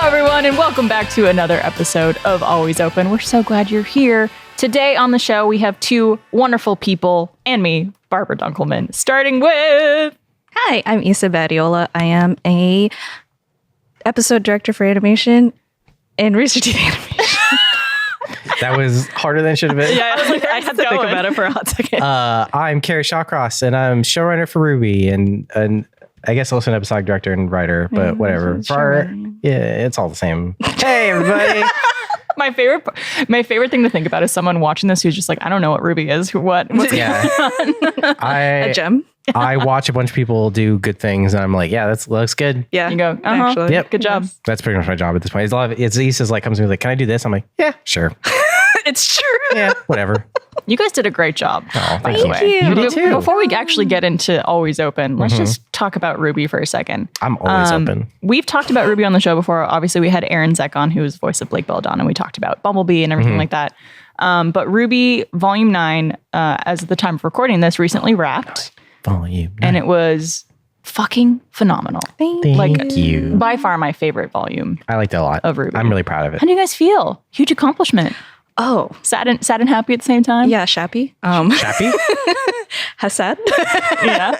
everyone, and welcome back to another episode of Always Open. We're so glad you're here. Today on the show, we have two wonderful people and me, Barbara Dunkelman, starting with... Hi, I'm Yssa Badiola. I am a episode director for animation and Rooster Teeth animation. That was harder than it should have been. Yeah, I had to think about it for a hot second. I'm Kerry Shawcross, and I'm showrunner for Ruby, and I guess also an episodic director and writer, but whatever. It's all the same. Hey, everybody. My favorite thing to think about is someone watching this who's just like, I don't know what Ruby is. What's going on? A gem. I watch a bunch of people do good things, and I'm like, yeah, that looks good. Yeah. You go, actually. Yep. Good job. That's pretty much my job at this point. It's a lot of it's Issa's like comes to me like, can I do this? I'm like, yeah, sure. It's true. Yeah, whatever. You guys did a great job. Oh, by thank the way. you. You did too. Before we actually get into Always Open, let's just talk about Ruby for a second. I'm always open. We've talked about Ruby on the show before. Obviously, we had Aaron Zek on, who was voice of Blake Belladonna, and we talked about Bumblebee and everything like that. But Ruby Volume 9, as of the time of recording this, recently wrapped. Volume 9. And it was fucking phenomenal. Thank you. By far my favorite volume. I liked it a lot. Of Ruby. I'm really proud of it. How do you guys feel? Huge accomplishment. Oh. Sad and happy at the same time? Yeah, Shappy. Happy? Hassad. Yeah.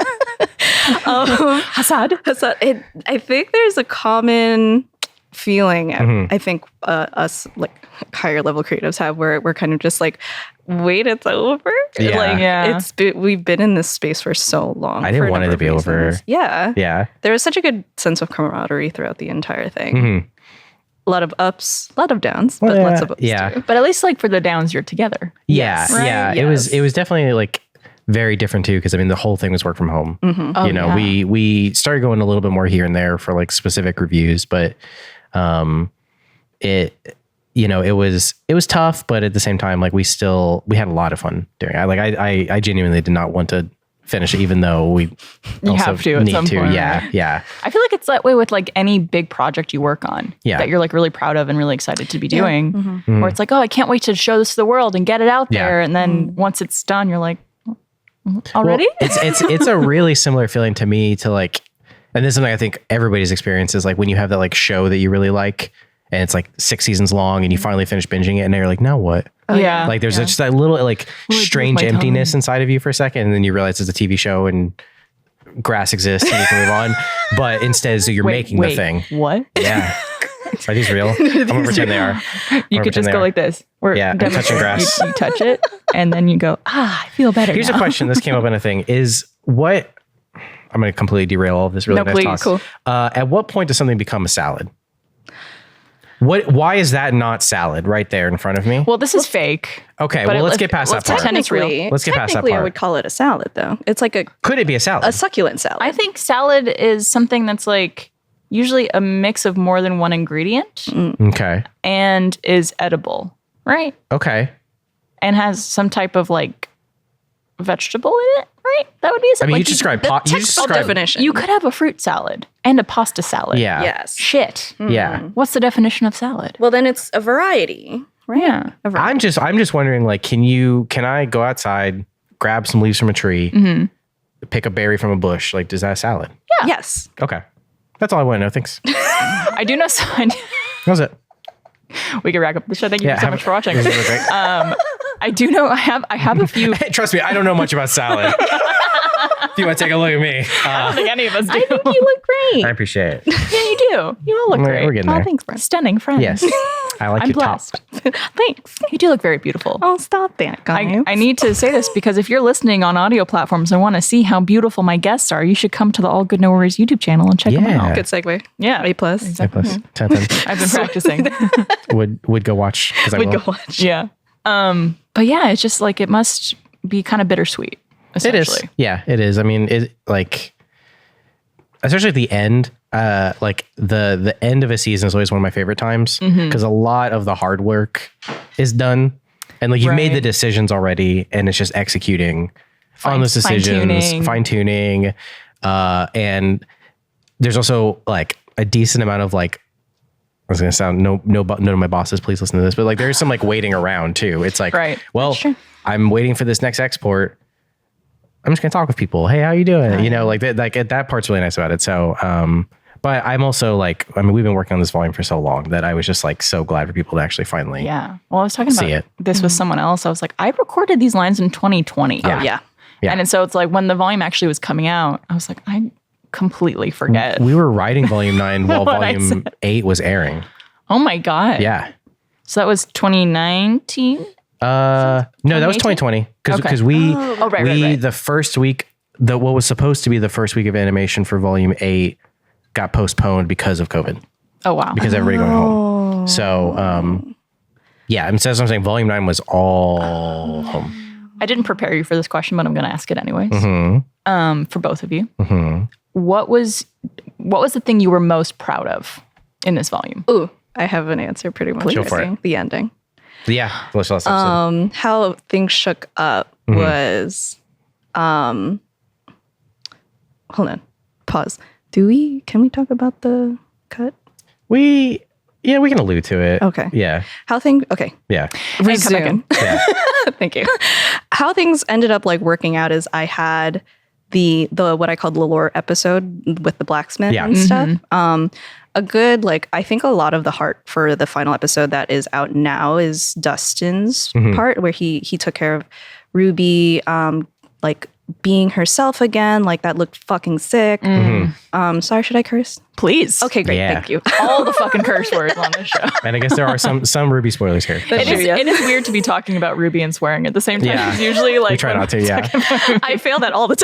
Hassad. I think there's a common feeling, I think us like higher level creatives have, where we're kind of just like, wait, it's over. Yeah. We've been in this space for so long. I didn't want it to be over. Yeah. Yeah. There was such a good sense of camaraderie throughout the entire thing. A lot of ups, a lot of downs, but lots of ups too. But at least like for the downs, you're together. Yeah. Right? Yeah. Yes. It was definitely like very different too, because I mean the whole thing was work from home. We started going a little bit more here and there for like specific reviews, but it was tough, but at the same time, like we had a lot of fun doing it. I genuinely did not want to finish it, even though we have to at some point. Yeah. Right? Yeah. I feel like it's that way with like any big project you work on that you're like really proud of and really excited to be doing. Or it's like, oh, I can't wait to show this to the world and get it out there. And then once it's done, you're like, already? Well, it's a really similar feeling to me to like, and this is something I think everybody's experience is like when you have that like show that you really like and it's like 6 seasons long and you finally finish binging it and you're like, now what? Yeah. Like there's just that little like strange emptiness inside of you for a second, and then you realize it's a TV show and grass exists and you can move on. But instead, so you're making the thing. What? Yeah. Are these real? I'm gonna pretend they are. You could just go like this. I'm touching grass. You touch it and then you go, I feel better. Here's a question. This came up in a thing. I'm going to completely derail all of this really nice talk. Cool. At what point does something become a salad? Why is that not salad right there in front of me? Well, this is fake. Okay, well, let's get past that part. Pretend it's real. Let's get past that Technically, part. I would call it a salad, though. It's like Could it be a salad? a succulent salad. I think salad is something that's like usually a mix of more than one ingredient Okay. and is edible, right? Okay. And has some type of like vegetable in it, right? That would be a salad. I mean, like you described definition. You could have a fruit salad and a pasta salad. Yeah. Yes. Shit. Yeah. What's the definition of salad? Well, then it's a variety, right? Yeah. I'm just wondering, like, can I go outside, grab some leaves from a tree, pick a berry from a bush? Like, is that a salad? Yeah. Yes. Okay. That's all I want to know. Thanks. I do know That was it. we can rack up the show. Thank you so much for watching. This is great. I do know I have a few. Trust me, I don't know much about salad. If you want to take a look at me. I don't think any of us do. I think you look great. I appreciate it. Yeah, you do. You all look great. We're getting there. Thanks, friend. Stunning friends. Yes. I like I'm your blessed. top. Thanks. You do look very beautiful. Oh, stop that, guys. I need to say this because if you're listening on audio platforms and want to see how beautiful my guests are, you should come to the All Good No Worries YouTube channel and check them out. Good segue. Yeah. A+. Exactly. A+. 10. I've been practicing. Would go watch. We'd go watch. Yeah. But yeah, it's just like it must be kind of bittersweet. It is. Yeah, it is. I mean, it like, especially at the end, like the end of a season is always one of my favorite times because a lot of the hard work is done and like you've made the decisions already and it's just executing on those decisions, fine tuning. And there's also like a decent amount of like, I was going to sound none of my bosses, please listen to this, but like there's some like waiting around too. It's like, well, I'm waiting for this next export. I'm just going to talk with people. Hey, how you doing? You know, like that part's really nice about it. So, But I'm also like, I mean, we've been working on this volume for so long that I was just like so glad for people to actually finally Well, I was talking about this with someone else. I was like, I recorded these lines in 2020. Oh, yeah. And so it's like when the volume actually was coming out, I was like, I completely forget. We were writing volume 9 while volume 8 was airing. Oh my God. Yeah. So that was 2019? No, that was 2020. Because we the first week, what was supposed to be the first week of animation for volume 8 got postponed because of COVID. Oh, wow. Because everybody going home. So, and so as I'm saying, volume 9 was all home. I didn't prepare you for this question, but I'm going to ask it anyways. For both of you. What was the thing you were most proud of in this volume? Ooh, I have an answer pretty much. Go for it. The ending. Yeah. Last episode. How things shook up was, hold on, pause. Can we talk about the cut? We can allude to it. Okay. Yeah. Yeah. Resume. Yeah. Thank you. How things ended up like working out is I had the what I called the lore episode with the blacksmith and stuff. A good, like, I think a lot of the heart for the final episode that is out now is Dustin's part where he took care of Ruby, like being herself again. Like that looked fucking sick. Sorry, should I curse? Please. Okay, great. Yeah. Thank you. All the fucking curse words on this show. And I guess there are some Ruby spoilers here. It is weird to be talking about Ruby and swearing at the same time. Yeah. It's usually like... We try not to, I fail that all the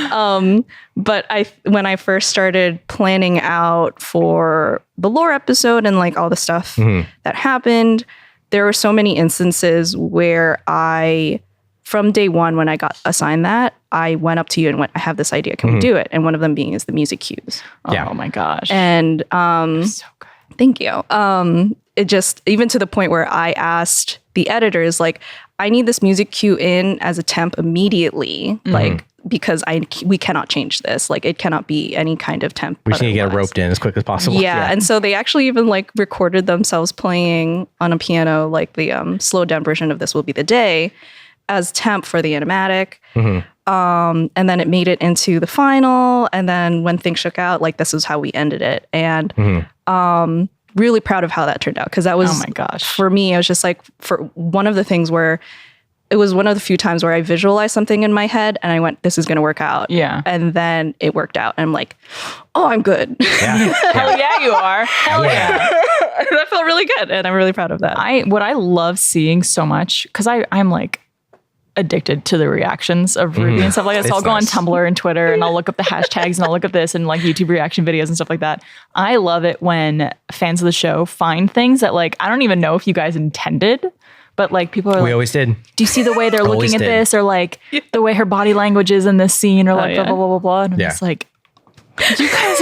time. But when I first started planning out for the lore episode and like all the stuff that happened, there were so many instances where from day one, when I got assigned that, I went up to you and went, I have this idea. Can we do it? And one of them being is the music cues. Oh my gosh. And so good. thank you. It just, even to the point where I asked the editors, like, I need this music cue in as a temp immediately, like, because we cannot change this. Like, it cannot be any kind of temp. We just need to get it roped in as quick as possible. Yeah. And so they actually even like recorded themselves playing on a piano, like the slowed down version of This Will Be the Day, as temp for the animatic. And then it made it into the final. And then when things shook out, like this is how we ended it. And really proud of how that turned out. Because that was, oh my gosh, for me, I was just like, for one of the things where it was one of the few times where I visualized something in my head and I went, this is going to work out. Yeah. And then it worked out. And I'm like, oh, I'm good. Yeah. Hell yeah, you are. Hell yeah. That felt really good. And I'm really proud of that. What I love seeing so much, because I'm like, addicted to the reactions of Ruby and stuff like that. So I'll go on Tumblr and Twitter and I'll look up the hashtags and I'll look up this and like YouTube reaction videos and stuff like that. I love it when fans of the show find things that like, I don't even know if you guys intended, but like people are like, we always did. Do you see the way they're looking at this? Or like the way her body language is in this scene or like blah, blah, blah, blah, blah. And I'm just like, you guys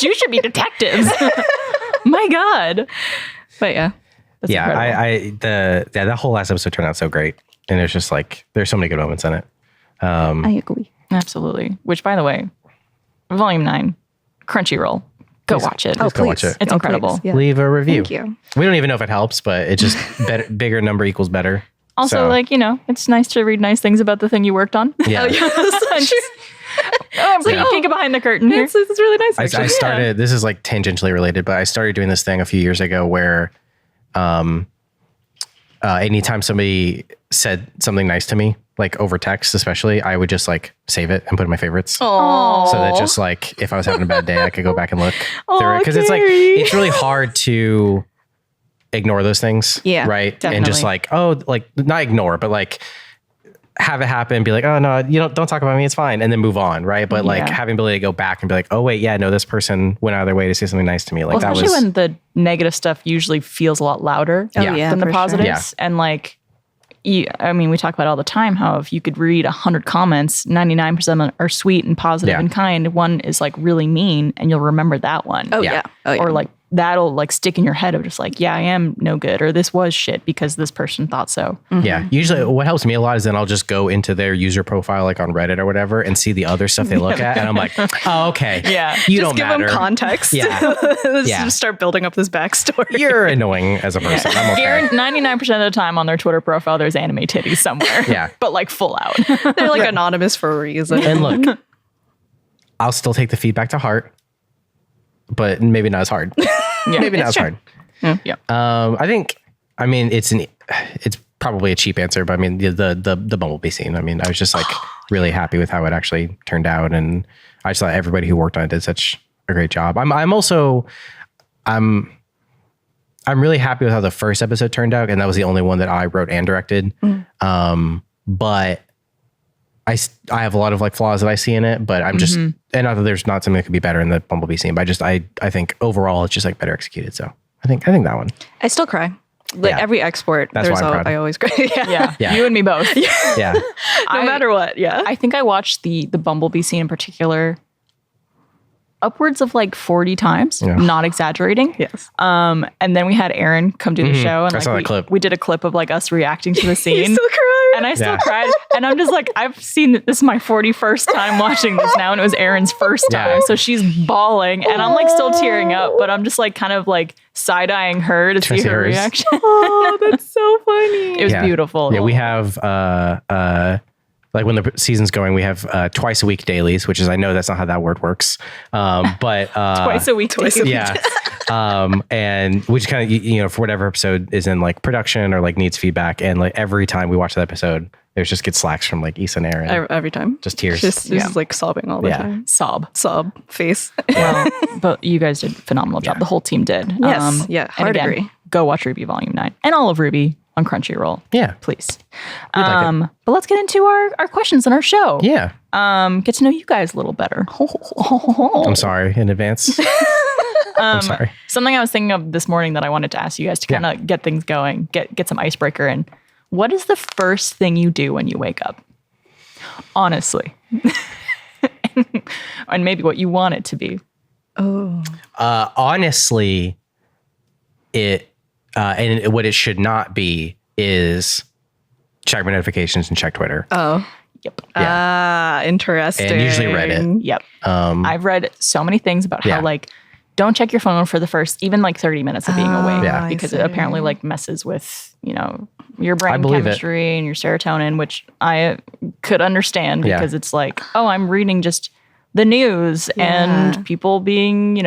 you should be detectives. My God. But yeah. That whole last episode turned out so great. And there's just like, there's so many good moments in it. I agree. Absolutely. Which, by the way, Volume 9, Crunchyroll. Go watch it. Go watch it. It's incredible. Yeah. Leave a review. Thank you. We don't even know if it helps, but it just bigger number equals better. Also, like, you know, it's nice to read nice things about the thing you worked on. Yeah. I'm peeking behind the curtain here. It's really nice. I started, this is like tangentially related, but I started doing this thing a few years ago where anytime somebody said something nice to me, like over text especially, I would just like save it and put it in my favorites. Aww. So that just like if I was having a bad day, I could go back and look through it. Because it's like, it's really hard to ignore those things. Yeah, right. Definitely. And just like, like not ignore, but like have it happen and be like, oh no, don't talk about me. It's fine. And then move on. Right. But like having the ability to go back and be like, oh wait, yeah, no, this person went out of their way to say something nice to me. Like that was, especially when the negative stuff usually feels a lot louder than the positives. Sure. Yeah. And like, I mean, we talk about it all the time, how if you could read 100 comments, 99% are sweet and positive and kind. One is like really mean and you'll remember that one. Oh yeah. Or like that'll like stick in your head of just like, yeah, I am no good, or this was shit because this person thought so. Yeah. Usually what helps me a lot is then I'll just go into their user profile, like on Reddit or whatever, and see the other stuff they look at. And I'm like, oh, okay. Yeah. You just don't give matter. them context. Yeah. Just start building up this backstory. You're annoying as a person. I'm okay. 99% of the time on their Twitter profile, there's anime titties somewhere. Yeah. But like full out. They're like anonymous for a reason. And look, I'll still take the feedback to heart, but maybe not as hard. Maybe not as hard. Yeah. I mean, it's probably a cheap answer, but I mean the Bumblebee scene. I mean, I was just like really happy with how it actually turned out, and I just thought everybody who worked on it did such a great job. I'm really happy with how the first episode turned out, and that was the only one that I wrote and directed. But I have a lot of like flaws that I see in it, but I'm just, and not that there's not something that could be better in the Bumblebee scene, but I think overall it's just like better executed. So I think that one. I still cry. Like every export, that's why I'm proud. I always cry. Yeah. You and me both. Yeah. No matter what. Yeah. I think I watched the Bumblebee scene in particular upwards of like 40 times, not exaggerating. Yes. And then we had Aaron come do the show, and I saw that clip. We did a clip of like us reacting to the scene. You still cried. And I still cried. And I'm just like, I've seen that this is my 41st time watching this now, and it was Erin's first time. So she's bawling, and I'm like still tearing up, but I'm just like kind of like side-eyeing her to see her reaction. Oh, that's so funny. It was beautiful. Yeah, we have like when the season's going, we have twice a week dailies, which is, I know that's not how that word works. But twice a week. Yeah. And we just kind of, for whatever episode is in like production or like needs feedback. And like every time we watch that episode, there's just get slacks from like Yssa and Aaron. Every time. Just tears. Just like sobbing all the time. Sob Face. Well, but you guys did a phenomenal job. The whole team did. Yes. Hard again, agree. Go watch Ruby Volume 9 and all of Ruby on Crunchyroll. Yeah. Please. Like but let's get into our questions on our show. Yeah. Get to know you guys a little better. I'm sorry in advance. I'm sorry. Something I was thinking of this morning that I wanted to ask you guys to kind of get things going, get some icebreaker in. What is the first thing you do when you wake up? Honestly. And maybe what you want it to be. Oh. Honestly, and what it should not be is check my notifications and check Twitter. Oh. Yep. Yeah. Interesting. And usually Reddit. Yep. I've read so many things about how like don't check your phone for the first even like 30 minutes of being awake because it apparently like messes with, your brain chemistry and your serotonin, which I could understand because it's like, oh, I'm reading just the news and people being,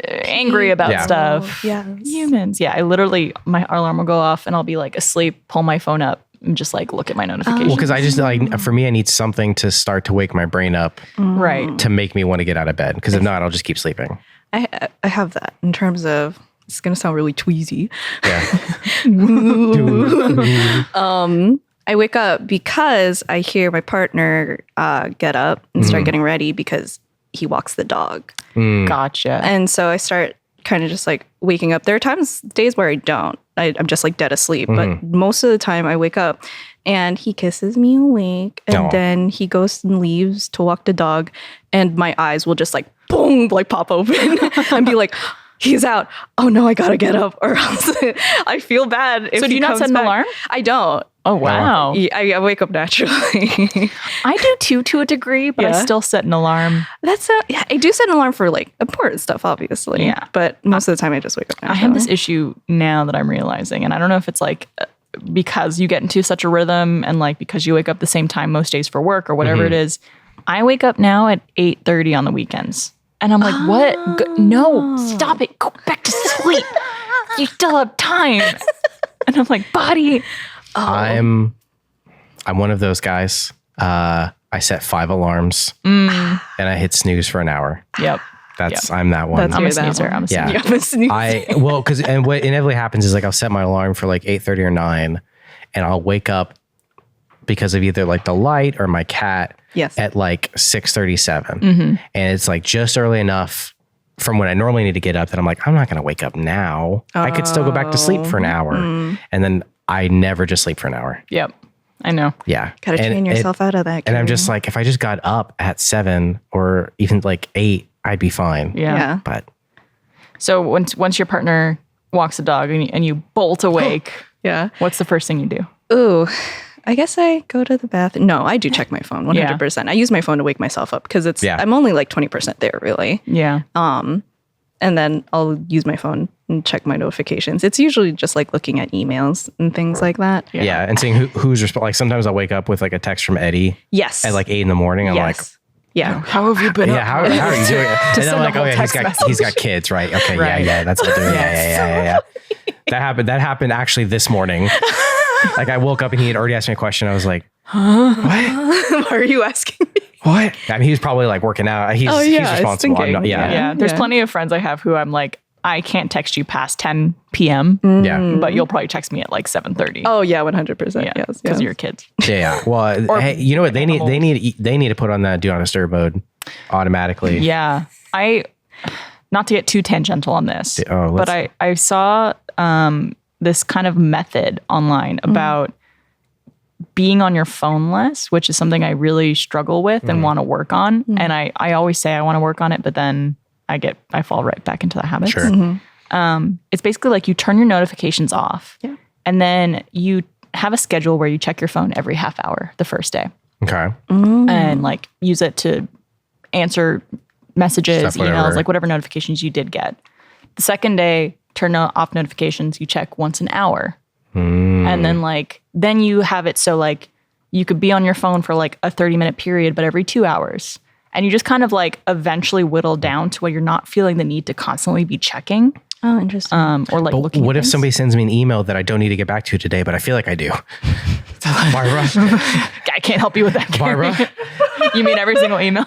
angry about stuff. Yes. Humans. Yeah. I literally, my alarm will go off and I'll be like asleep, pull my phone up and just like look at my notifications. Well, because I just like, for me, I need something to start to wake my brain up. Right. To make me want to get out of bed. Because if not, I'll just keep sleeping. I have that in terms of, it's going to sound really tweezy. Yeah. I wake up because I hear my partner get up and start getting ready because he walks the dog. Gotcha. And so I start kind of just like waking up. There are days where I don't. I'm just like dead asleep. But most of the time I wake up and he kisses me awake. And then he goes and leaves to walk the dog. And my eyes will just like, boom, like pop open and be like, he's out. Oh no, I gotta get up or else I feel bad. So do you not set an alarm? I don't. Oh, wow. I wake up naturally. I do too, to a degree, but I still set an alarm. I do set an alarm for like important stuff, obviously. Yeah. But most of the time I just wake up naturally. I have this issue now that I'm realizing, and I don't know if it's like because you get into such a rhythm and like because you wake up the same time most days for work or whatever it is. I wake up now at 8:30 on the weekends. And I'm like, what? No, stop it. Go back to sleep. You still have time. And I'm like, body. Oh. I'm one of those guys. I set 5 alarms and I hit snooze for an hour. Yep. I'm that one. I'm a snoozer. I'm a snoozer. Because what inevitably happens is like I'll set my alarm for like 8:30 or 9 and I'll wake up because of either like the light or my cat at like 6:37. And it's like just early enough from when I normally need to get up that I'm like, I'm not going to wake up now. I could still go back to sleep for an hour. And then I never just sleep for an hour. Yep. I know. Yeah. Gotta train yourself out of that. And I'm just like, if I just got up at 7 or even like 8, I'd be fine. Yeah. But so once your partner walks the dog and you bolt awake, what's the first thing you do? Ooh, I guess I go to the bathroom. No, I do check my phone 100%. I use my phone to wake myself up because I'm only like 20% there really. Yeah. And then I'll use my phone and check my notifications. It's usually just like looking at emails and things like that. Yeah. And seeing who's like sometimes I'll wake up with like a text from Eddie. Yes. At like 8 in the morning. I'm like, Yeah. How have you been? Yeah, how are you doing? And I'm like, oh yeah, he's got kids, right? Okay, Right. yeah, that's what I'm doing. Yeah. That happened actually this morning. Like I woke up and he had already asked me a question. I was like, what? Why are you asking me? What? I mean, he was probably like working out. He's responsible. I'm not, Yeah. There's plenty of friends I have who I'm like, I can't text you past 10 p.m. Yeah. But you'll probably text me at like 7:30. Oh yeah, 100%. Yeah, Yes. because of your kids. Yeah. Well, hey, you know what? They need to put on that do not disturb mode automatically. Yeah. Not to get too tangential on this, Oh, but I saw this kind of method online about being on your phone less, which is something I really struggle with and want to work on. And I always say I want to work on it, but then I fall right back into the habit. Sure. It's basically like you turn your notifications off, and then you have a schedule where you check your phone every half hour the first day. Okay. And like use it to answer messages, Stuff, emails, like whatever notifications you did get. The second day, turn off notifications. You check once an hour. And then you have it so like you could be on your phone for like a 30-minute period, but every 2 hours. And you just kind of like eventually whittle down to where you're not feeling the need to constantly be checking. Oh, interesting. Or like looking. What if somebody sends me an email that I don't need to get back to today, but I feel like I do? Barbara, I can't help you with that, Kerry. Barbara. You mean every single email?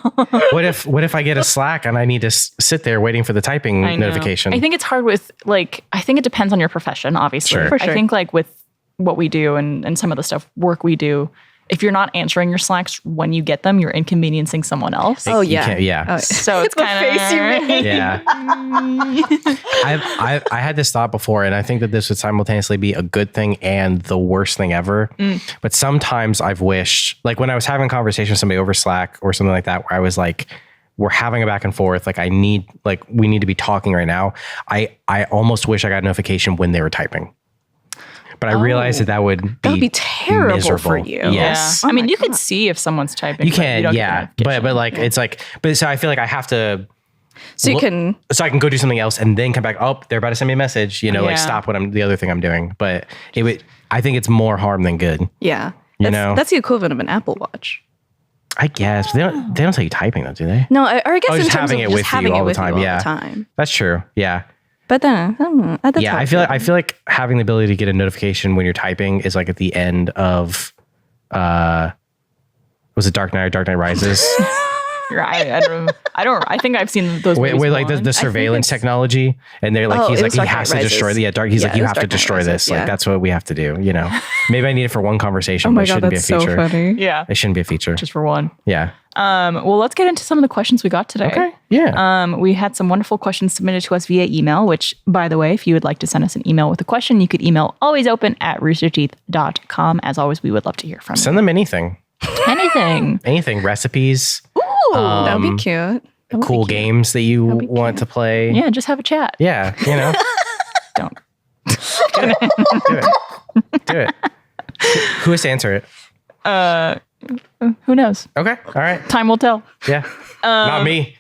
What if I get a Slack and I need to sit there waiting for the typing notification? I think it's hard with I think it depends on your profession, obviously. Sure. For sure. I think like with what we do and some of the work we do, if you're not answering your Slacks when you get them, you're inconveniencing someone else. Oh yeah. Yeah. So it's kind of face you made. Yeah. I had this thought before, and I think that this would simultaneously be a good thing and the worst thing ever. But sometimes I've wished, like when I was having a conversation with somebody over Slack or something like that, where I was like, we're having a back and forth. Like we need to be talking right now. I almost wish I got a notification when they were typing. But I realized that would be terrible miserable for you. Yes. Yeah. I mean, you could see if someone's typing. You can, don't yeah. But like, it's like, so I feel like I have to. So you can. So I can go do something else and then come back. Oh, they're about to send me a message. Like stop the other thing I'm doing. But I think it's more harm than good. Yeah. That's the equivalent of an Apple Watch. I guess they don't tell you typing though, do they? No, or I guess in just terms having of it just with having you it all the with time. you all Yeah, the time. that's true. Yeah. But then, that's yeah, I feel like having the ability to get a notification when you're typing is like at the end of, was it Dark Knight or Dark Knight Rises? I think I've seen those. Wait, like the surveillance technology, and they're like, he has to destroy the dark. He's like, you have to destroy this. Like that's what we have to do. Maybe I need it for one conversation, but it shouldn't be a feature. So funny. Yeah, it shouldn't be a feature. Just for one. Yeah. Well, let's get into some of the questions we got today. Okay. Yeah. We had some wonderful questions submitted to us via email, which, by the way, if you would like to send us an email with a question, you could email alwaysopen@roosterteeth.com. As always, we would love to hear from you. Send them anything. Anything. Recipes. Ooh, that'd be cute. Cool games that you want to play. Yeah, just have a chat. Yeah, Don't. Do it. Who has to answer it? Who knows? Okay. All right. Time will tell. Yeah. Not me.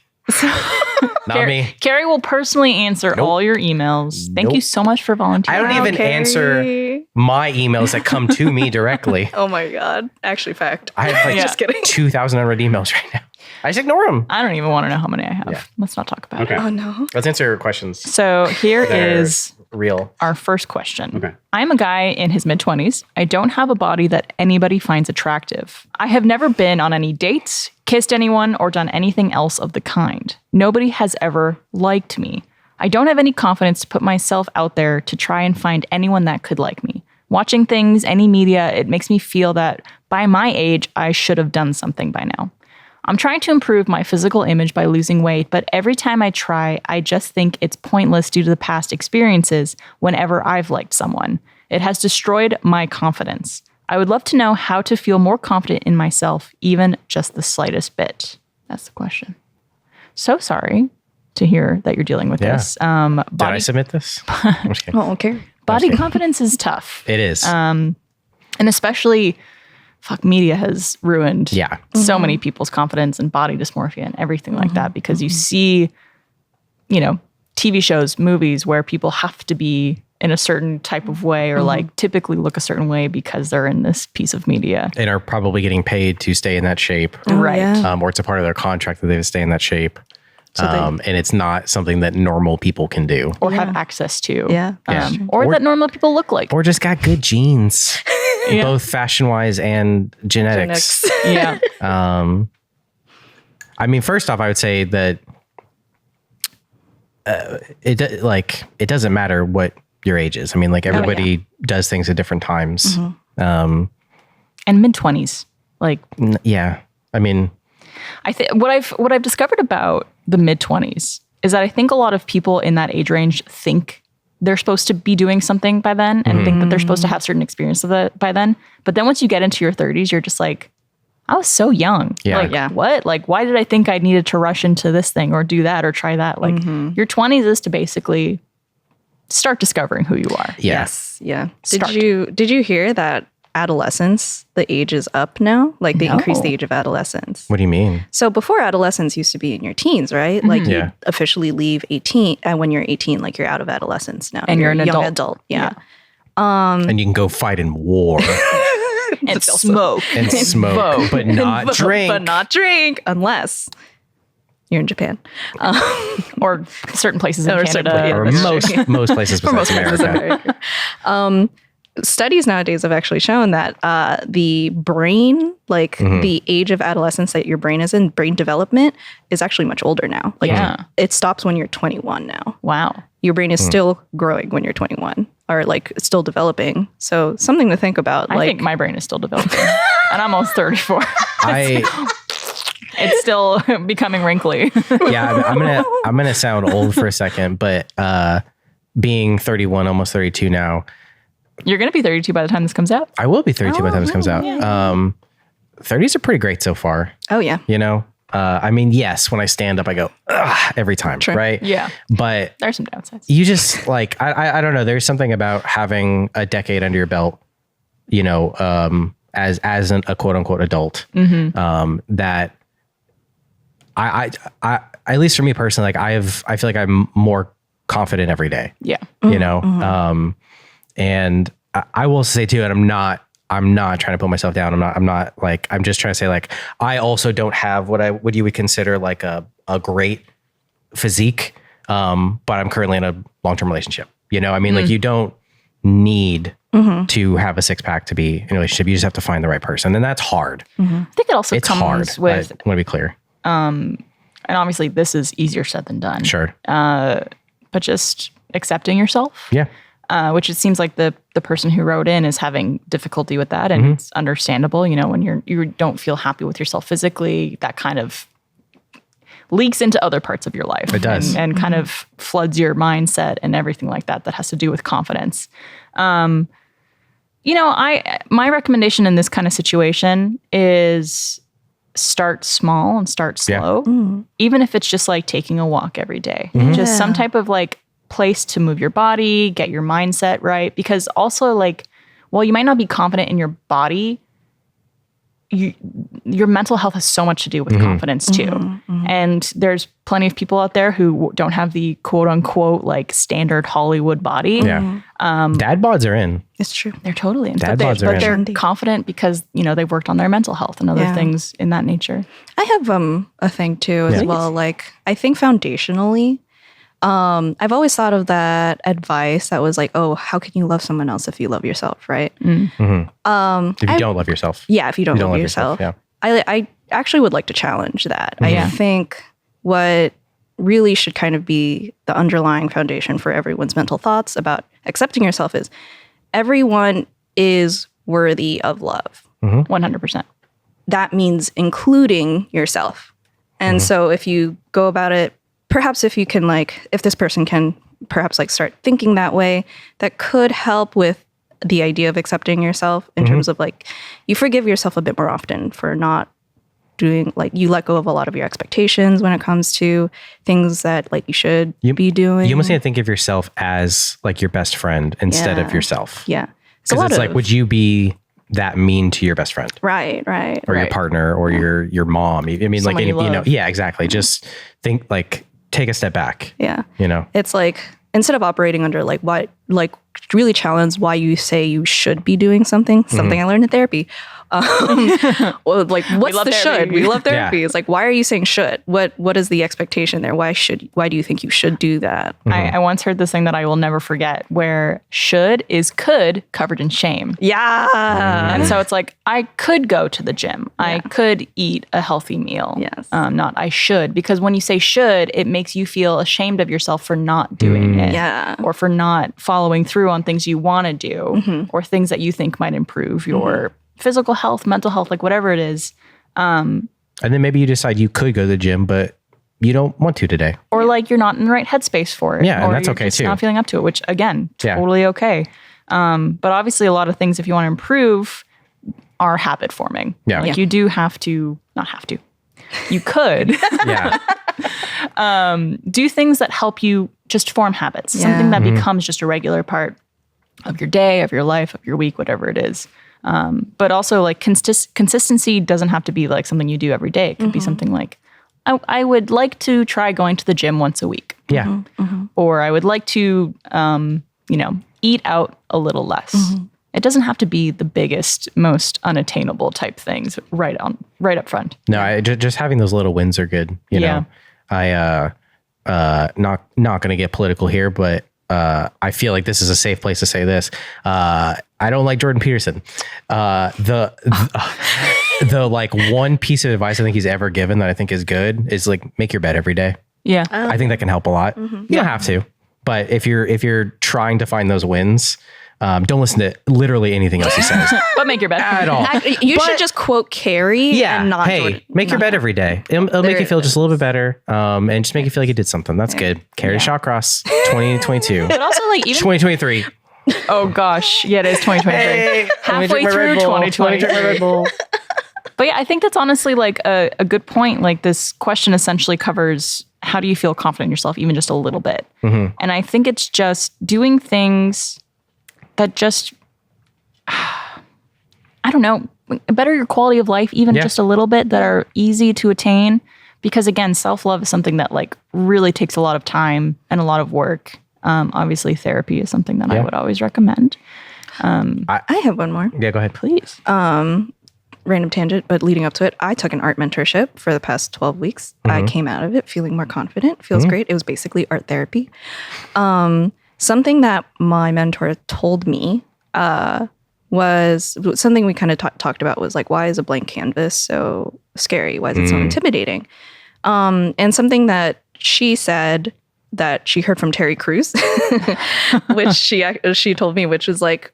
Not me. Carrie will personally answer all your emails. Thank you so much for volunteering. I don't even answer my emails that come to me directly. Oh my God. Actually, fact. I have like just kidding. 2,000 unread emails right now. I just ignore them. I don't even want to know how many I have. Yeah. Let's not talk about it. Oh no. Let's answer questions. So here is real. Our first question. Okay. I'm a guy in his mid-20s. I don't have a body that anybody finds attractive. I have never been on any dates, kissed anyone, or done anything else of the kind. Nobody has ever liked me. I don't have any confidence to put myself out there to try and find anyone that could like me. Watching things, any media, it makes me feel that by my age, I should have done something by now. I'm trying to improve my physical image by losing weight, but every time I try, I just think it's pointless due to the past experiences whenever I've liked someone. It has destroyed my confidence. I would love to know how to feel more confident in myself, even just the slightest bit. That's the question. So sorry to hear that you're dealing with this. Did I submit this? I'm just kidding. Oh, okay. Body confidence is tough. It is. And especially... media has ruined so many people's confidence and body dysmorphia and everything like that because you see, TV shows, movies where people have to be in a certain type of way or like typically look a certain way because they're in this piece of media. And are probably getting paid to stay in that shape. Right. Yeah. Or it's a part of their contract that they have to stay in that shape. And it's not something that normal people can do. Or have access to. Yeah. Or that normal people look like. Or just got good genes. Both fashion-wise and genetics. Yeah. I mean, first off, I would say that it doesn't matter what your age is. I mean, like everybody does things at different times. And mid-20s. Like I mean, I think what I've discovered about the mid-20s is that I think a lot of people in that age range think they're supposed to be doing something by then and think that they're supposed to have certain experience of it by then. But then once you get into your 30s, you're just like, I was so young. Yeah. Like, what? Like, why did I think I needed to rush into this thing or do that or try that? Like, your 20s is to basically start discovering who you are. Yeah. Yes. Yeah. Did you hear that adolescence, the age is up now? Like they increased the age of adolescence. What do you mean? So before, adolescence used to be in your teens, right? Like you officially leave 18 when you're 18, like you're out of adolescence now. And you're an young adult. Yeah. And you can go fight in war. And smoke. And smoke, but not drink. But not drink unless you're in Japan. Or certain places in Canada. Or most places besides America. Studies nowadays have actually shown that the brain, like the age of adolescence that your brain is in, brain development is actually much older now. Like it stops when you're 21 now. Wow. Your brain is still growing when you're 21 or like still developing. So something to think about. I think my brain is still developing and I'm almost 34. It's still becoming wrinkly. I'm gonna sound old for a second, but being 31, almost 32 now, you're going to be 32 by the time this comes out. I will be 32 by the time this comes out. 30s are pretty great so far. Oh, yeah. You know? I mean, yes, when I stand up, I go, ugh, every time, right? Yeah. But there's some downsides. You just like, I don't know. There's something about having a decade under your belt, you know, as a quote unquote adult, that I, at least for me personally, like I feel like I'm more confident every day. Yeah. You know? And I will say too, and I'm not trying to put myself down. I'm just trying to say like, I also don't have what you would consider like a great physique. But I'm currently in a long-term relationship. You know, I mean, like you don't need to have a six pack to be in a relationship. You just have to find the right person. And that's hard. I think it also comes hard, with, I want to be clear. And obviously this is easier said than done. Sure. But just accepting yourself. Yeah. Which it seems like the person who wrote in is having difficulty with that. And it's understandable, you know, when you don't feel happy with yourself physically, that kind of leaks into other parts of your life. It does. And kind of floods your mindset and everything like that has to do with confidence. You know, my recommendation in this kind of situation is start small and start slow. Even if it's just like taking a walk every day. Just some type of like place to move your body, get your mindset right. Because also like, while you might not be confident in your body, your mental health has so much to do with confidence too. And there's plenty of people out there who don't have the quote unquote like standard Hollywood body. Yeah. Dad bods are in. It's true. They're totally in. Dad bods are in. They're confident because, you know, they've worked on their mental health and other things in that nature. I have a thing too as well. Like I think foundationally, I've always thought of that advice that was like, oh, how can you love someone else if you love yourself, right? If you don't love yourself. Yeah, if you don't love yourself. Yeah. I actually would like to challenge that. I think what really should kind of be the underlying foundation for everyone's mental thoughts about accepting yourself is everyone is worthy of love. 100%. That means including yourself. And so if you go about it, perhaps if you can like, if this person can perhaps like start thinking that way, that could help with the idea of accepting yourself in terms of like, you forgive yourself a bit more often for not doing, like you let go of a lot of your expectations when it comes to things that like you should be doing. You almost need to think of yourself as like your best friend instead of yourself. Yeah. Because it's like, would you be that mean to your best friend? Right. Or your partner or your mom. I mean, someone like, you know, yeah, exactly. Just think like, take a step back. Yeah. You know, it's like, instead of operating under like really challenge why you say you should be doing something I learned in therapy. Well, like, what's the should? We love therapy. It's like, why are you saying should? What is the expectation there? Why do you think you should do that? I once heard this thing that I will never forget, where should is could covered in shame. Yeah. And so it's like, I could go to the gym. I could eat a healthy meal. Yes. Not I should, because when you say should, it makes you feel ashamed of yourself for not doing it. Yeah. Or for not following through on things you want to do, or things that you think might improve your physical health, mental health, like whatever it is. And then maybe you decide you could go to the gym, but you don't want to today. Or like you're not in the right headspace for it. Yeah, or and that's you're okay just too. not feeling up to it, which again, totally okay. But obviously a lot of things, if you want to improve, are habit forming. Yeah. Like you do have to, not have to, you could do things that help you just form habits. Something that becomes just a regular part of your day, of your life, of your week, whatever it is. But also like consistency doesn't have to be like something you do every day. It could be something like, I would like to try going to the gym once a week. Yeah. Or I would like to, eat out a little less. It doesn't have to be the biggest, most unattainable type things right up front. No, just having those little wins are good. You know, not going to get political here, but I feel like this is a safe place to say this. I don't like Jordan Peterson. The like one piece of advice I think he's ever given that I think is good is like, make your bed every day. Yeah. I think that can help a lot. You don't have to, but if you're trying to find those wins, don't listen to literally anything else he says. But make your bed. At all. You should just quote Kerry and not Jordan. Make your bed every day. It'll make you feel just a little bit better, and just make you feel like you did something. That's good. Kerry Shawcross 2022. But also like even 2023. Oh gosh. Yeah, it is 2023. Hey, halfway through 2020. But yeah, I think that's honestly like a good point. Like this question essentially covers how do you feel confident in yourself, even just a little bit. And I think it's just doing things that just, I don't know, better your quality of life, even just a little bit, that are easy to attain. Because again, self-love is something that like really takes a lot of time and a lot of work. Obviously therapy is something that I would always recommend. I have one more. Yeah, go ahead. Please. Random tangent, but leading up to it, I took an art mentorship for the past 12 weeks. I came out of it feeling more confident. Feels great. It was basically art therapy. Something that my mentor told me was something we kind of talked about was like, why is a blank canvas so scary? Why is it so intimidating? And something that she said that she heard from Terry Crews, which she told me, which was like,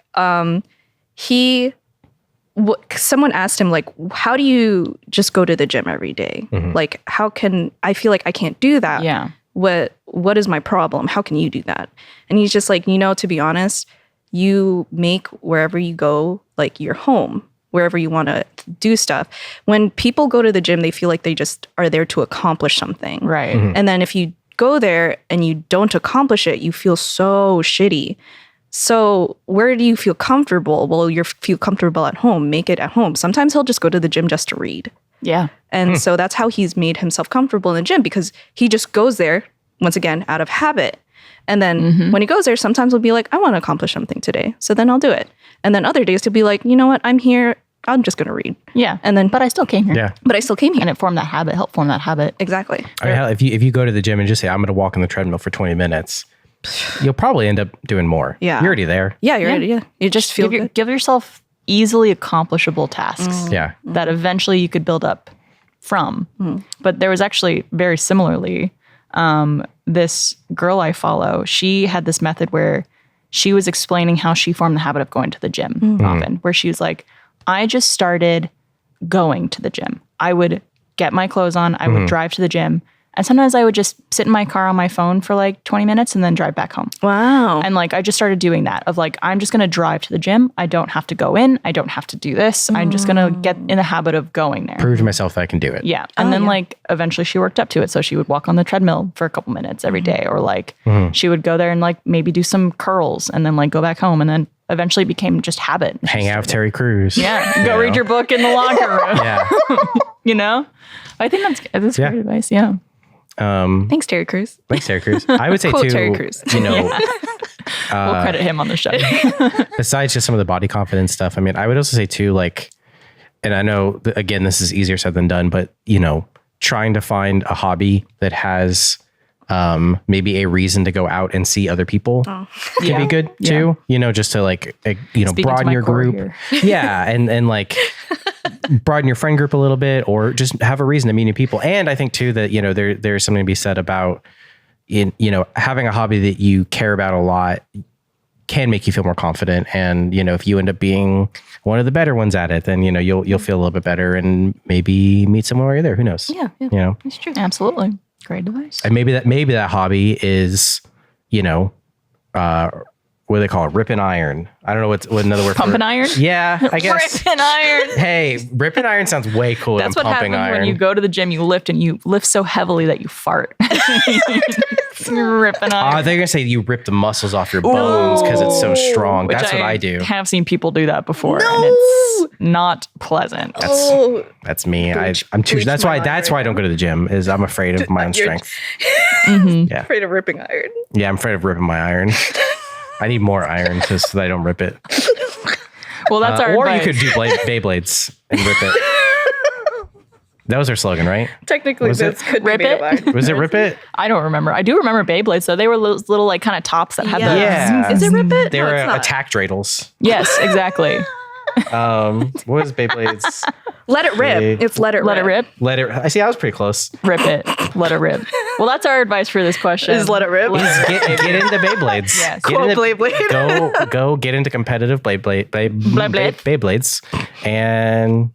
someone asked him like, how do you just go to the gym every day? Like, how can I feel like I can't do that? Yeah. What is my problem? How can you do that? And he's just like, to be honest, you make wherever you go, like your home, wherever you want to do stuff. When people go to the gym, they feel like they just are there to accomplish something. Right. And then if you go there and you don't accomplish it, you feel so shitty. So where do you feel comfortable? Well, you feel comfortable at home. Make it at home. Sometimes he'll just go to the gym just to read. Yeah. And so that's how he's made himself comfortable in the gym, because he just goes there, once again, out of habit. And then when he goes there, sometimes he'll be like, I want to accomplish something today. So then I'll do it. And then other days he'll be like, you know what? I'm here. I'm just going to read. Yeah. And then, but I still came here. Yeah. But I still came here. And it formed that habit, helped form that habit. Exactly. I mean, hell, if you go to the gym and just say, I'm going to walk on the treadmill for 20 minutes, you'll probably end up doing more. Yeah. You're already there. Yeah, you're already, You just feel good. Give yourself easily accomplishable tasks. Yeah. That eventually you could build up from. But there was actually very similarly, this girl I follow, she had this method where she was explaining how she formed the habit of going to the gym often, where she was like, I just started going to the gym. I would get my clothes on, I would drive to the gym, and sometimes I would just sit in my car on my phone for like 20 minutes and then drive back home. Wow. And like, I just started doing that of like, I'm just going to drive to the gym. I don't have to go in. I don't have to do this. I'm just going to get in the habit of going there. Prove to myself that I can do it. Yeah. And then like, eventually she worked up to it. So she would walk on the treadmill for a couple minutes every day, or like she would go there and like maybe do some curls and then like go back home, and then eventually it became just habit. Hang out with Terry Crews. Yeah. Go read your book in the locker room. Yeah. I think that's great advice. Yeah. Thanks, Terry Crews. I would say Quote too, Terry Crews. We'll credit him on the show. besides just some of the body confidence stuff, I mean, I would also say too, like, and I know again, this is easier said than done, but trying to find a hobby that has maybe a reason to go out and see other people can be good too. Just to like, broaden your group. Yeah. And like broaden your friend group a little bit, or just have a reason to meet new people. And I think too that, there's something to be said about having a hobby that you care about a lot can make you feel more confident. And, if you end up being one of the better ones at it, then, you'll feel a little bit better and maybe meet someone while you're there. Who knows? Yeah. It's true. Absolutely. Great advice. And maybe that hobby is, what do they call it? Rip and iron. I don't know what another word. Pump and iron? Yeah, I guess. Rip and iron. Hey, rip and iron sounds way cooler That's than what pumping happens iron. when you go to the gym, you lift so heavily that you fart. Rip and iron. They're going to say you rip the muscles off your bones because it's so strong. That's what I do. I have seen people do that before, and it's not pleasant. That's me. I'm too. That's why I don't go to the gym. Is I'm afraid of my own strength. Yeah. Afraid of ripping iron. Yeah, I'm afraid of ripping my iron. I need more iron so that I don't rip it. Well, that's our or advice. You could do Beyblades and rip it. That was our slogan, right? Technically, this could Rip be made of iron. Was it Rip It? I don't remember. I do remember Beyblades, though. They were little like kind of tops that had the... Yeah. Is it Rip It? They were attack dreidels. Yes, exactly. What was Beyblades? Let it rip. It's let it rip. Let it. I see. I was pretty close. Rip it. Let it rip. Well, that's our advice for this question. Is let it rip. Get into Beyblades. Yes. Go get into competitive Beyblades and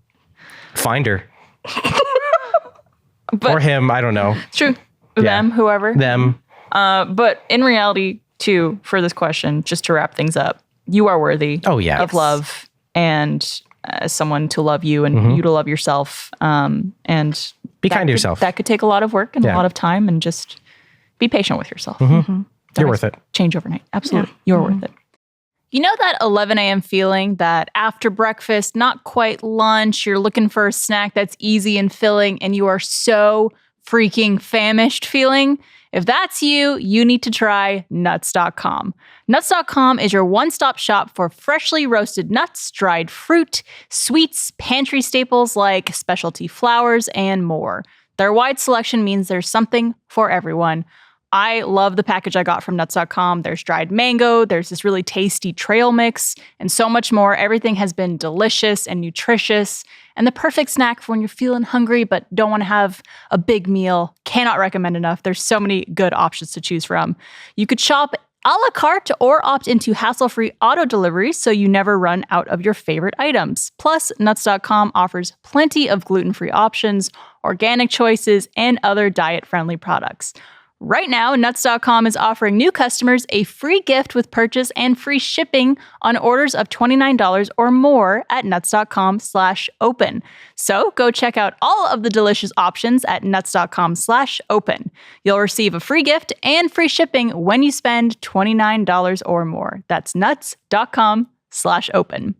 find her. Or him. I don't know. It's true. Them, whoever. Them. But in reality, too, for this question, just to wrap things up, you are worthy of love and as someone to love you and you to love yourself. And be kind to yourself. That could take a lot of work and a lot of time, and just be patient with yourself. You're worth it. Change overnight. Absolutely. Yeah. You're worth it. You know that 11 a.m. feeling, that after breakfast, not quite lunch, you're looking for a snack that's easy and filling, and you are so freaking famished feeling? If that's you, you need to try nuts.com. Nuts.com is your one-stop shop for freshly roasted nuts, dried fruit, sweets, pantry staples like specialty flours, and more. Their wide selection means there's something for everyone. I love the package I got from nuts.com. There's dried mango, there's this really tasty trail mix, and so much more. Everything has been delicious and nutritious, and the perfect snack for when you're feeling hungry but don't want to have a big meal. Cannot recommend enough. There's so many good options to choose from. You could shop a la carte or opt into hassle-free auto delivery so you never run out of your favorite items. Plus, nuts.com offers plenty of gluten-free options, organic choices, and other diet-friendly products. Right now, nuts.com is offering new customers a free gift with purchase and free shipping on orders of $29 or more at nuts.com/open. So go check out all of the delicious options at nuts.com/open. You'll receive a free gift and free shipping when you spend $29 or more. That's nuts.com/open.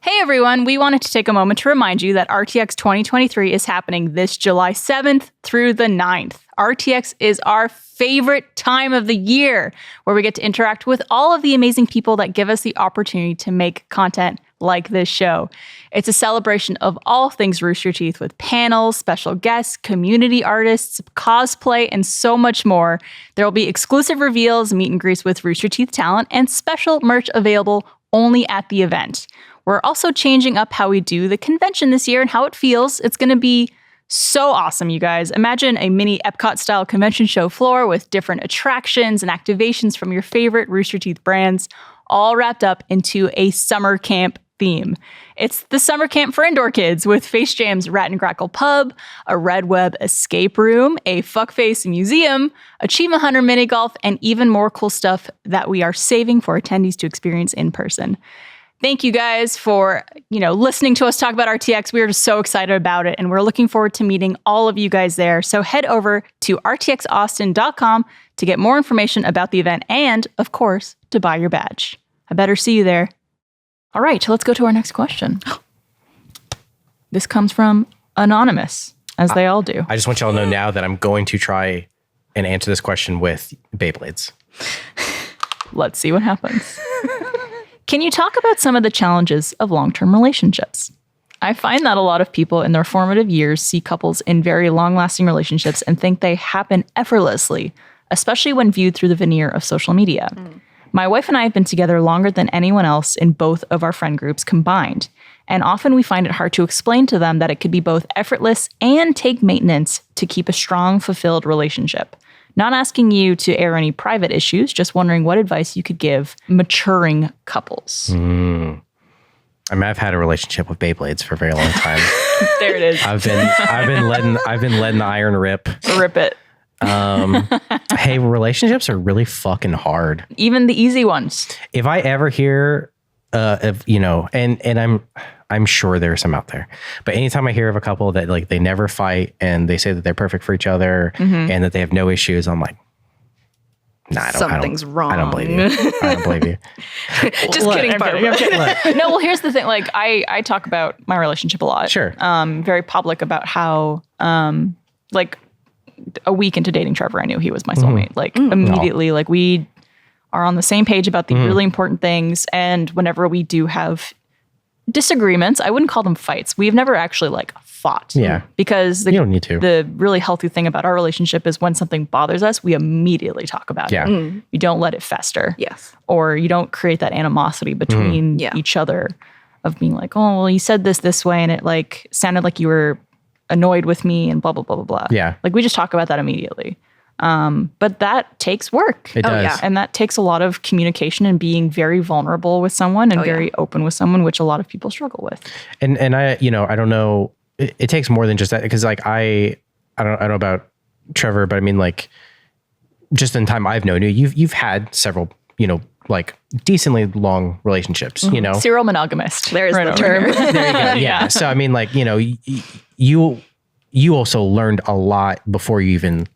Hey everyone, we wanted to take a moment to remind you that RTX 2023 is happening this July 7th through the 9th. RTX is our favorite time of the year, where we get to interact with all of the amazing people that give us the opportunity to make content like this show. It's a celebration of all things Rooster Teeth, with panels, special guests, community artists, cosplay, and so much more. There will be exclusive reveals, meet and greets with Rooster Teeth talent, and special merch available only at the event. We're also changing up how we do the convention this year and how it feels. It's going to be so awesome, you guys. Imagine a mini Epcot-style convention show floor with different attractions and activations from your favorite Rooster Teeth brands, all wrapped up into a summer camp theme. It's the summer camp for indoor kids, with Face Jam's Rat and Crackle Pub, a Red Web escape room, a Fuckface museum, Achievement Hunter mini golf, and even more cool stuff that we are saving for attendees to experience in person. Thank you guys for, listening to us talk about RTX. We are just so excited about it, and we're looking forward to meeting all of you guys there. So head over to rtxaustin.com to get more information about the event and, of course, to buy your badge. I better see you there. All right, let's go to our next question. This comes from Anonymous. as they all do. I just want y'all to know now that I'm going to try and answer this question with Beyblades. Let's see what happens. Can you talk about some of the challenges of long-term relationships? I find that a lot of people in their formative years see couples in very long-lasting relationships and think they happen effortlessly, especially when viewed through the veneer of social media. My wife and I have been together longer than anyone else in both of our friend groups combined, and often we find it hard to explain to them that it could be both effortless and take maintenance to keep a strong, fulfilled relationship. Not asking you to air any private issues, just wondering what advice you could give maturing couples. I mean, I've had a relationship with Beyblades for a very long time. There it is. I've been letting the iron rip. Rip it. Hey, relationships are really fucking hard. Even the easy ones. If I ever hear of, you know, and I'm sure there are some out there, but anytime I hear of a couple that like they never fight and they say that they're perfect for each other and that they have no issues, I'm like, nah, something's wrong. I don't believe you. I don't believe you. Just kidding, Barbara. No, well, here's the thing. Like, I talk about my relationship a lot. Sure. Very public about how, like, a week into dating Trevor, I knew he was my soulmate. Like, immediately, like, we are on the same page about the really important things. And whenever we do have disagreements, I wouldn't call them fights. We've never actually, like, fought. Yeah. Because you don't need to. The really healthy thing about our relationship is when something bothers us, we immediately talk about it. You don't let it fester. Yes. Or you don't create that animosity between each other of being like, oh, well, you said this way and it like sounded like you were annoyed with me and blah, blah, blah, blah, blah. Yeah. Like we just talk about that immediately. But that takes work. It does. Yeah. And that takes a lot of communication and being very vulnerable with someone and very open with someone, which a lot of people struggle with. And I, you know, I don't know, it takes more than just that. Cause like, I don't know about Trevor, but I mean like just in time I've known you, you've had several, you know, like decently long relationships, you know, serial monogamist. There's the term. There you go. Yeah. So, I mean like, you know, you also learned a lot before you even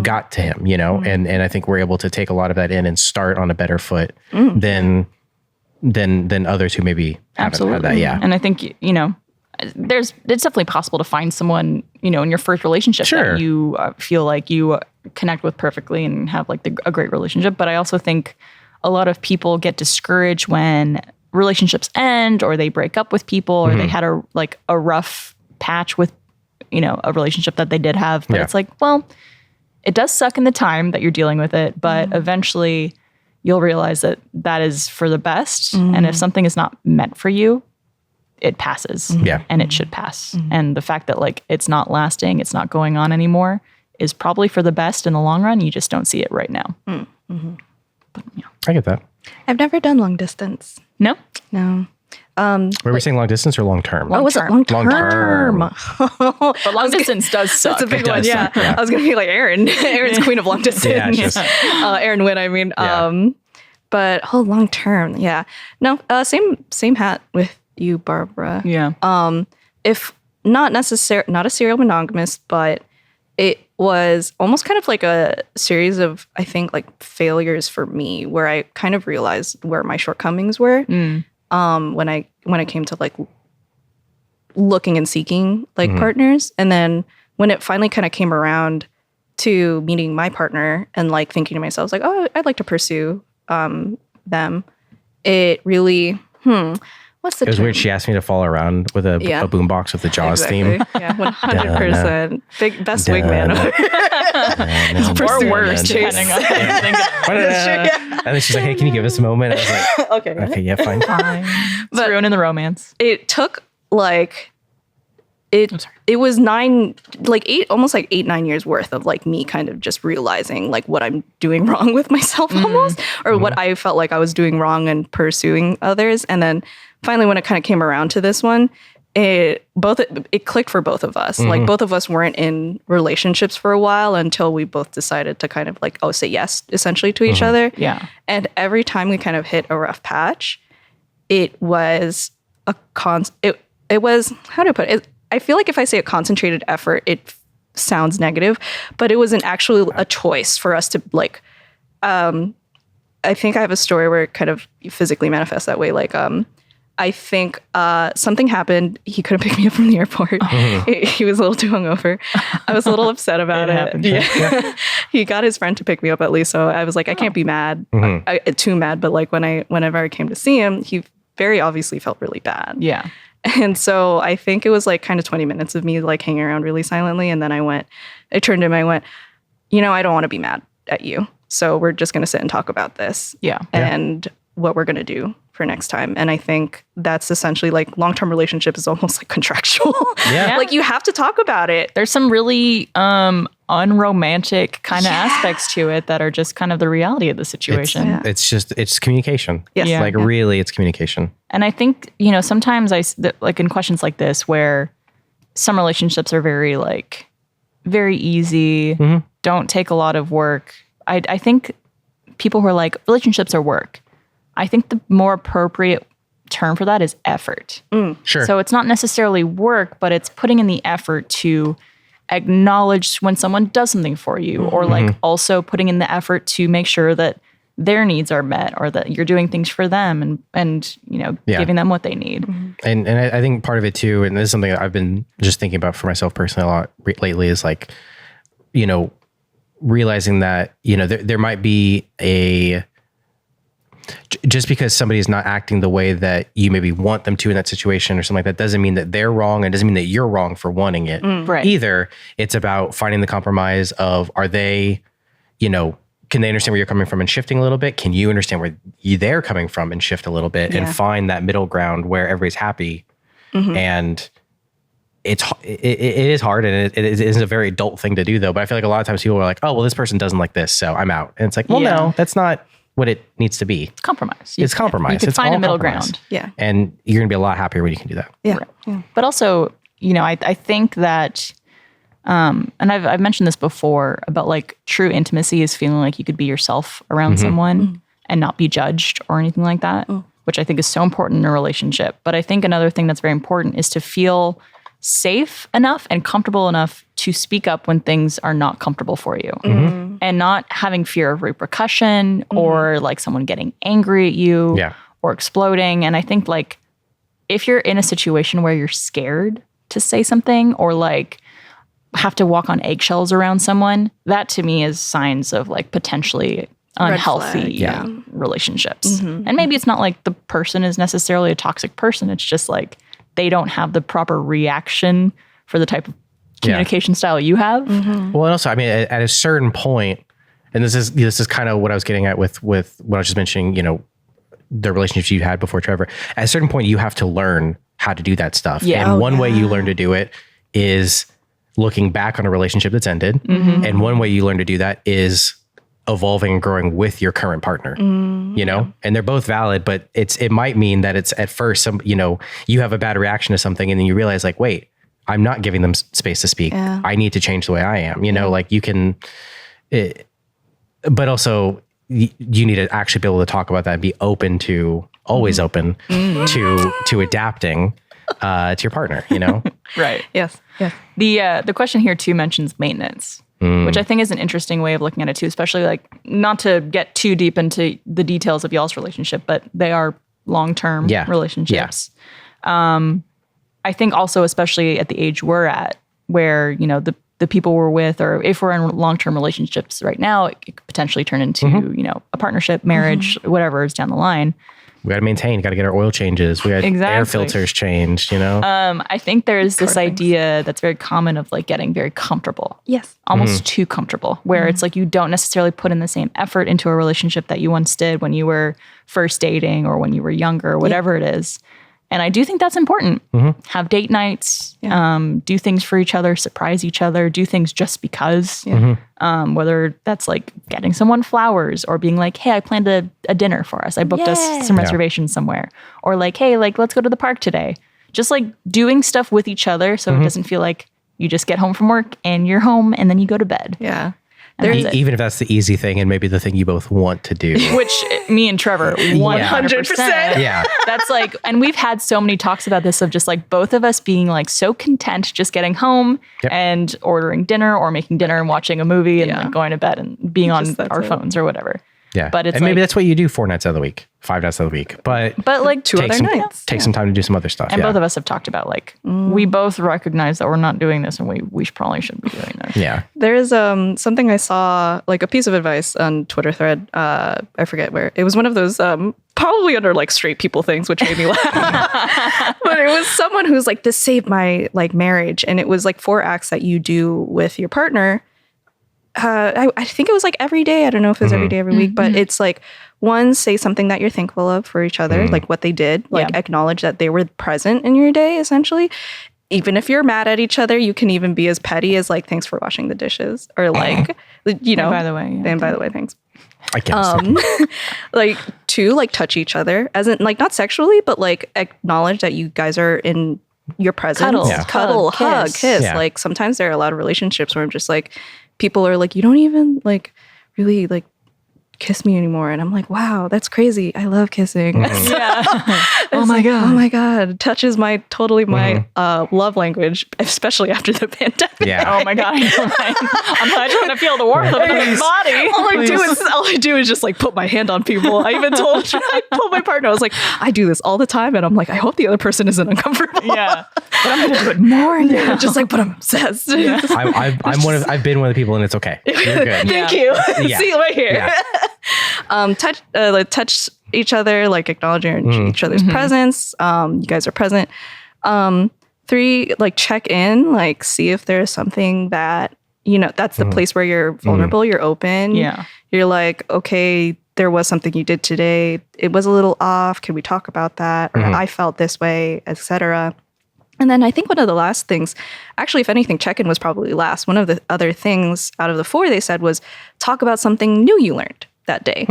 got to him, you know, and I think we're able to take a lot of that in and start on a better foot than others who maybe haven't had that. Yeah. And I think, you know, it's definitely possible to find someone, you know, in your first relationship that you feel like you connect with perfectly and have like a great relationship. But I also think a lot of people get discouraged when relationships end or they break up with people or they had a rough patch with, you know, a relationship that they did have. But it's like, well, it does suck in the time that you're dealing with it, but eventually you'll realize that that is for the best. And if something is not meant for you, it passes. And it should pass. And the fact that like it's not lasting, it's not going on anymore is probably for the best in the long run. You just don't see it right now. But, yeah. I get that. I've never done long distance. No? Were we saying long distance or long term? Was it long term? But long distance does suck. That's a big one. Yeah. I was going to be like Erin. Erin's queen of long distance. Erin Wynn, I mean. But long term. Yeah. No, same hat with you, Barbara. Yeah. If not a serial monogamist, but it was almost kind of like a series of, I think, like failures for me where I kind of realized where my shortcomings were. When I came to like looking and seeking like partners. And then when it finally kind of came around to meeting my partner and like thinking to myself like, oh, I'd like to pursue them. It really, what's the It was term? weird. She asked me to follow around with a boombox with the Jaws theme. Yeah, 100%. Best wingman. Or worse, depending on what you're thinking. And then she's like, hey, can you give us a moment? I was like, okay, yeah, fine. It's ruining the romance. It took like it was 9 years worth of like me kind of just realizing like what I'm doing wrong with myself almost, or what I felt like I was doing wrong and pursuing others. And then finally when it kind of came around to this one, it clicked for both of us. Like both of us weren't in relationships for a while until we both decided to kind of like say yes essentially to each other. Yeah. And every time we kind of hit a rough patch, it was it was, how do I put it? I feel like if I say a concentrated effort, it sounds negative, but it was actually a choice for us to like, I think I have a story where it kind of physically manifests that way. Like, I think something happened. He couldn't pick me up from the airport. He was a little too hungover. I was a little upset about it. Yeah. He got his friend to pick me up at least. So I was like, I can't be mad, too mad. But like whenever I came to see him, he very obviously felt really bad. Yeah. And so I think it was like kind of 20 minutes of me like hanging around really silently. And then I turned to him, I went, I don't want to be mad at you. So we're just going to sit and talk about this. Yeah. And what we're going to do for next time. And I think that's essentially like long-term relationship is almost like contractual. Yeah. Like you have to talk about it. There's some really unromantic kind of aspects to it that are just kind of the reality of the situation. It's communication. Yes. Yeah. Like really it's communication. And I think, sometimes like in questions like this where some relationships are very easy, don't take a lot of work. I think people who are like, relationships are work. I think the more appropriate term for that is effort. Sure. So it's not necessarily work, but it's putting in the effort to acknowledge when someone does something for you, or like also putting in the effort to make sure that their needs are met, or that you're doing things for them and giving them what they need. And I think part of it too, and this is something that I've been just thinking about for myself personally a lot lately, is like, realizing that, there might be just because somebody is not acting the way that you maybe want them to in that situation or something like that, doesn't mean that they're wrong, and doesn't mean that you're wrong for wanting it. Right. Either. It's about finding the compromise of, are they, can they understand where you're coming from and shifting a little bit? Can you understand where they're coming from and shift a little bit and find that middle ground where everybody's happy? And it is hard, and it isn't a very adult thing to do though. But I feel like a lot of times people are like, oh, well, this person doesn't like this, so I'm out. And it's like, well, no, that's not what it needs to be. It's compromise. It's compromise. You can find a middle ground. Yeah. And you're going to be a lot happier when you can do that. Yeah. Right. Yeah. But also, I think that, and I've mentioned this before about like true intimacy is feeling like you could be yourself around someone and not be judged or anything like that, which I think is so important in a relationship. But I think another thing that's very important is to feel safe enough and comfortable enough to speak up when things are not comfortable for you, and not having fear of repercussion or like someone getting angry at you or exploding. And I think like if you're in a situation where you're scared to say something or like have to walk on eggshells around someone, that to me is signs of like potentially unhealthy relationships. And maybe it's not like the person is necessarily a toxic person. It's just like they don't have the proper reaction for the type of communication style you have. Well, and also, I mean, at a certain point, and this is kind of what I was getting at with what I was just mentioning, the relationships you had before Trevor. At a certain point, you have to learn how to do that stuff. Yeah. And one way you learn to do it is looking back on a relationship that's ended. And one way you learn to do that is evolving and growing with your current partner, and they're both valid, but it might mean that it's at first you have a bad reaction to something, and then you realize like, wait, I'm not giving them space to speak. I need to change the way I am, like you can, but also you need to actually be able to talk about that and be open to, always open to adapting to your partner, Right. Yes. The question here too mentions maintenance, which I think is an interesting way of looking at it too, especially like not to get too deep into the details of y'all's relationship, but they are long-term relationships. I think also, especially at the age we're at, where, the people we're with, or if we're in long-term relationships right now, it could potentially turn into, a partnership, marriage, whatever is down the line. We got to maintain, got to get our oil changes. We got air filters changed, I think there's this idea that's very common of like getting very comfortable. Yes. Almost too comfortable, where it's like you don't necessarily put in the same effort into a relationship that you once did when you were first dating or when you were younger, or whatever it is. And I do think that's important. Have date nights, do things for each other, surprise each other, do things just because. Whether that's like getting someone flowers or being like, hey, I planned a dinner for us. I booked us some reservations somewhere. Or like, hey, like let's go to the park today. Just like doing stuff with each other so it doesn't feel like you just get home from work and you're home and then you go to bed. Yeah. Even if that's the easy thing and maybe the thing you both want to do. Which me and Trevor, 100%. Yeah. That's like, and we've had so many talks about this of just like both of us being like so content just getting home and ordering dinner or making dinner and watching a movie and like going to bed and being on our phones or whatever. Yeah. But it's and maybe that's what you do 4 nights out of the week, 5 nights out of the week. But like 2 other nights. Take some time to do some other stuff. And both of us have talked about like, we both recognize that we're not doing this and we probably shouldn't be doing this. Yeah. There's something I saw, like a piece of advice on Twitter thread. I forget where. It was one of those probably under like straight people things, which made me laugh. But it was someone who's like, this saved my like marriage. And it was like 4 acts that you do with your partner. I think it was like every day. I don't know if it was every day, every week, but it's like, one, say something that you're thankful of for each other, like what they did, like acknowledge that they were present in your day, essentially. Even if you're mad at each other, you can even be as petty as like, thanks for washing the dishes, or like, you know, and by the way, thanks. I guess. Like 2, like touch each other, as in like not sexually, but like acknowledge that you guys are in your presence. Cuddle, hug, kiss. Yeah. Like sometimes there are a lot of relationships where I'm just like, people are like, you don't even like really like kiss me anymore. And I'm like, wow, that's crazy. I love kissing. Yeah. Oh my God. Touch is my love language, especially after the pandemic. Yeah. Oh my God. I'm not trying to feel the warmth of his body. All I do is just like put my hand on people. I told my partner, I was like, I do this all the time. And I'm like, I hope the other person isn't uncomfortable. Yeah. But I'm going to do it more now. Just like, but I'm obsessed. Yeah. I've been one of the people and it's okay. You're good. Thank you. See right here. Yeah. Touch each other, like acknowledging each other's presence. You guys are present. 3, like check in, like see if there's something that, you know, that's the place where you're vulnerable, you're open. Yeah. You're like, okay, there was something you did today. It was a little off. Can we talk about that? Or I felt this way, etc. And then I think one of the last things, actually, if anything, check-in was probably last. One of the other things out of the 4 they said was talk about something new you learned that day.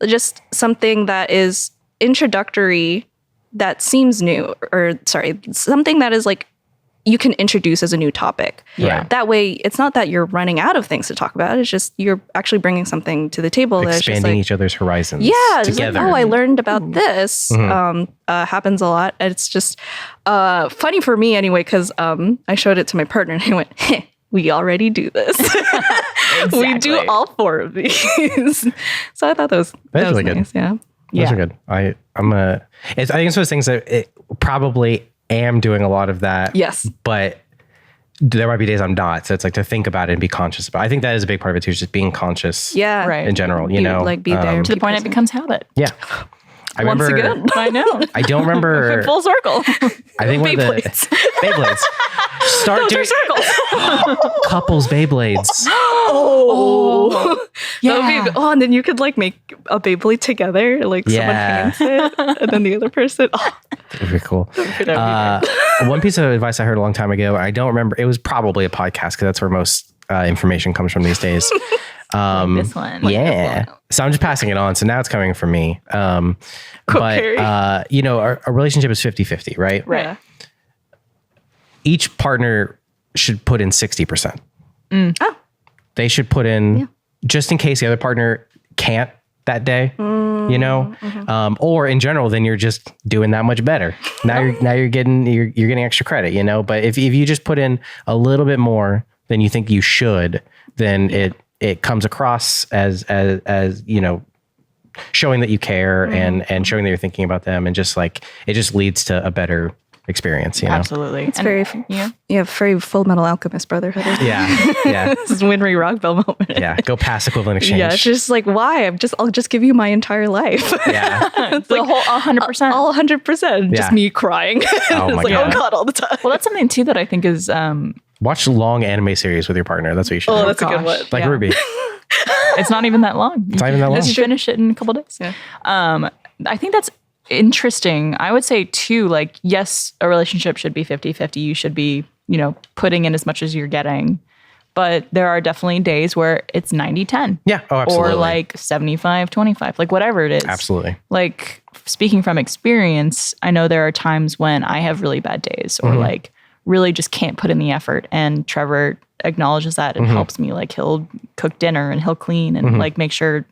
Just something that is introductory, that seems new, or something that is like you can introduce as a new topic. Yeah. That way, it's not that you're running out of things to talk about. It's just you're actually bringing something to the table. Expanding just like, each other's horizons. Yeah. Together. Like, I learned about this. Happens a lot. It's just funny for me anyway, because I showed it to my partner and he went, hey, we already do this. Exactly. We do all 4 of these. So I thought that was really nice. Good. Yeah. Those are good. I think it's one of those things that it probably am doing a lot of that. Yes. But there might be days I'm not. So it's like to think about it and be conscious about it. I think that is a big part of it too, just being conscious right. in general, you know. Like be there. To the point it becomes habit. Yeah. I remember, once again, I know. I don't remember. Full circle. I think one of the Beyblades. Start doing circles. Couples Beyblades. Yeah. And then you could like make a Beyblade together. Like someone hands it, and then the other person. That would be cool. One piece of advice I heard a long time ago, I don't remember. It was probably a podcast because that's where most information comes from these days. Like this one. Yeah. So I'm just passing it on. So now it's coming from me. But, you know, a relationship is 50-50, right? Right. Each partner should put in 60%. They should put in just in case the other partner can't that day, you know, or in general, then you're just doing that much better. Now you're getting extra credit, you know, but if you just put in a little bit more than you think you should, then it comes across as you know, showing that you care and showing that you're thinking about them, and just like it just leads to a better experience, you know. Absolutely. It's very very Full Metal Alchemist brotherhood. Yeah. This is Winry Rockbell moment. Yeah. Go pass equivalent exchange. Yeah, it's just like, why? I'll just give you my entire life. Yeah. It's the whole 100%. All 100%. Just me crying. Oh my God. God. Oh God, all the time. Well, that's something too that I think is watch long anime series with your partner. That's what you should do. Oh, that's a good one. Like Ruby. It's not even that long. It's not even that long. You finish it in a couple days. Yeah. I think that's interesting. I would say too, like, yes, a relationship should be 50-50. You should be, you know, putting in as much as you're getting. But there are definitely days where it's 90-10. Yeah. Oh, absolutely. Or like 75-25, like whatever it is. Absolutely. Like, speaking from experience, I know there are times when I have really bad days or like really just can't put in the effort. And Trevor acknowledges that and helps me. Like, he'll cook dinner and he'll clean and like make sure